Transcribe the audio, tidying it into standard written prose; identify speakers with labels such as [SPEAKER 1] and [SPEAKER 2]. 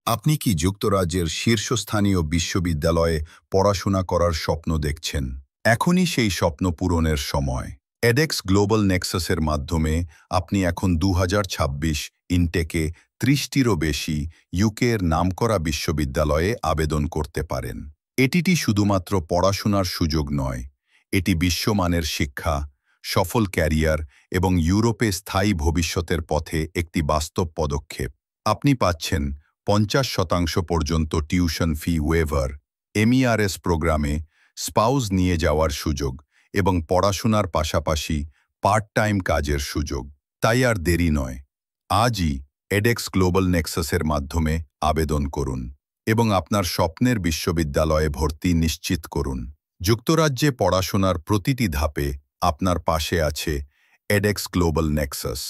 [SPEAKER 1] আপনি কি যুক্তরাজ্যের শীর্ষস্থানীয় বিশ্ববিদ্যালয়ে পড়াশোনা করার স্বপ্ন দেখছেন? এখনই সেই স্বপ্ন পূরণের সময়। এডেক্স গ্লোবাল নেক্সাসের মাধ্যমে আপনি এখন 2026 ইনটেকে 30টিরও বেশি ইউকের নামকরা বিশ্ববিদ্যালয়ে আবেদন করতে পারেন। এটি শুধুমাত্র পড়াশোনার সুযোগ নয়, এটি বিশ্বমানের শিক্ষা, সফল ক্যারিয়ার এবং ইউরোপে স্থায়ী ভবিষ্যতের পথে একটি বাস্তব পদক্ষেপ। আপনি পাচ্ছেন 50% পর্যন্ত টিউশন ফি ওয়েভার, এমইআরএস প্রোগ্রামে স্পাউস নিয়ে যাওয়ার সুযোগ এবং পড়াশোনার পাশাপাশি পার্ট টাইম কাজের সুযোগ। তাই আর দেরি নয়, আজই এডেক্স গ্লোবাল নেক্সাসের মাধ্যমে আবেদন করুন এবং আপনার স্বপ্নের বিশ্ববিদ্যালয়ে ভর্তি নিশ্চিত করুন। যুক্তরাজ্যে পড়াশোনার প্রতিটি ধাপে আপনার পাশে আছে এডেক্স গ্লোবাল নেক্সাস।